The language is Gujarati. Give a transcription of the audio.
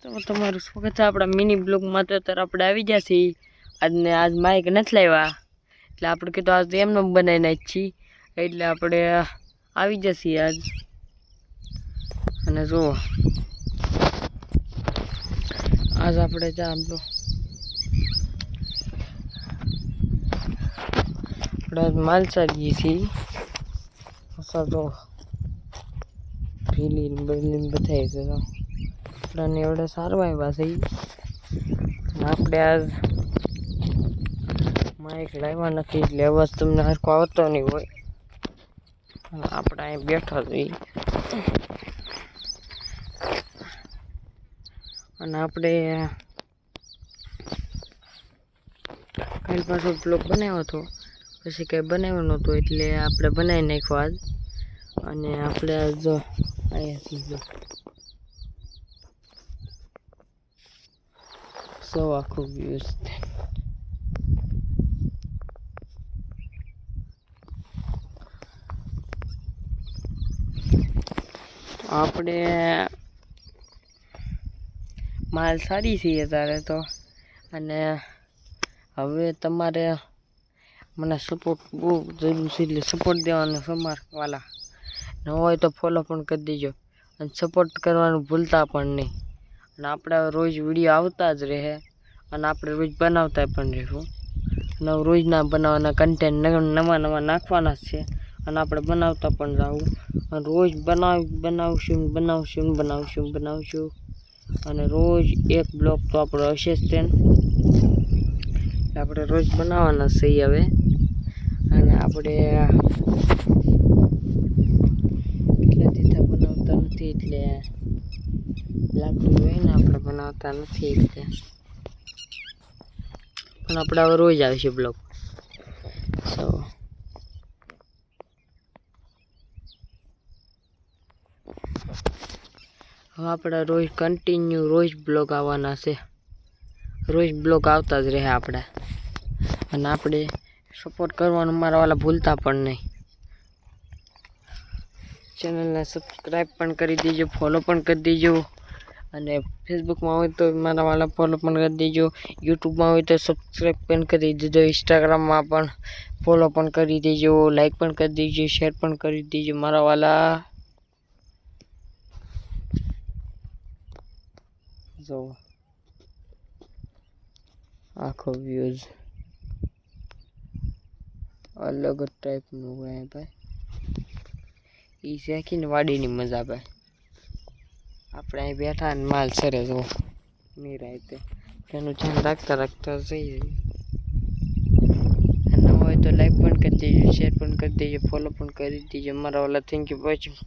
તો તમારું સ્વાગત છે આપણા મિની બ્લોગમાં. તો અત્યારે આપણે આવી ગયા છીએ. આજ માઇક નથી લાવ્યા એટલે આપણે કીધું આજ એમને બનાવી નાખી એટલે આપણે આવી જશે આજ. અને જુઓ આજ આપણે આમ તો આપણે માલસારી છીએ. તો ભીલી બદલી બતાવી છે આપણાને એવડે સારું આવ્યા છે. આપણે આજ માઇક લાવ્યા નથી એટલે અવાજ તમને હરખો આવતો નહીં હોય. આપણે અહીં બેઠા છીએ અને આપણે કાલ પાછો બ્લોગ બનાવ્યો હતો, પછી કંઈ બનાવ્યો નહોતો એટલે આપણે બનાવી નાખ્યો આજ. અને આપણે આજ અહીંયા છીએ સૌ આખું વ્યૂઝ આપણે માલ સારી છે અત્યારે તો. અને હવે તમારે મને સપોર્ટ બહુ જરૂર છે એટલે સપોર્ટ દેવાનો સમારવાલા ન હોય તો ફોલો પણ કરી દેજો અને સપોર્ટ કરવાનું ભૂલતા પણ નહીં. અને આપણે રોજ વિડીયો આવતા જ રહે અને આપણે રોજ બનાવતા પણ રહીશું. અને રોજના બનાવવાના કન્ટેન્ટ નવા નવા નાખવાના જ છે અને આપણે બનાવતા પણ રહું. અને રોજ બનાવશું અને રોજ એક બ્લોગ તો આપણો હશે જ તેમ. આપણે રોજ બનાવવાના છીએ હવે. અને આપણે એટલા દીધા બનાવતા નથી એટલે લાગતું હોય ને આપણે બનાવતા નથી એટલે. પણ આપણે હવે રોજ આવશે બ્લોગ. સો હવે આપણે રોજ કન્ટિન્યુ રોજ બ્લોગ આવવાના છે. રોજ બ્લોગ આવતા જ રહે આપણે. અને આપણે સપોર્ટ કરવાનું મારા વાલા ભૂલતા પણ નહીં. ચેનલને સબસ્ક્રાઈબ પણ કરી દેજો, ફોલો પણ કરી દેજો. અને ફેસબુકમાં હોય તો મારા વાલા ફોલો પણ કરી દેજો. યુટ્યુબમાં હોય તો સબસ્ક્રાઈબ પણ કરી દેજો. ઇન્સ્ટાગ્રામમાં પણ ફોલો પણ કરી દેજો, લાઈક પણ કરી દેજો, શેર પણ કરી દેજો મારા વાલા. જો આખો વ્યૂઝ અલગ જ ટાઈપનું હોય ભાઈ. એ શેકીને વાડીની મજા ભાઈ. આપણે અહીં બેઠા અને માલ સરે જો નિરાયતે તેનું ધ્યાન રાખતા જઈએ. અને હોય તો લાઈક પણ કરી દેજો, શેર પણ કરી દેજો, ફોલો પણ કરી દેજો મારા વાલા. Thank you watching.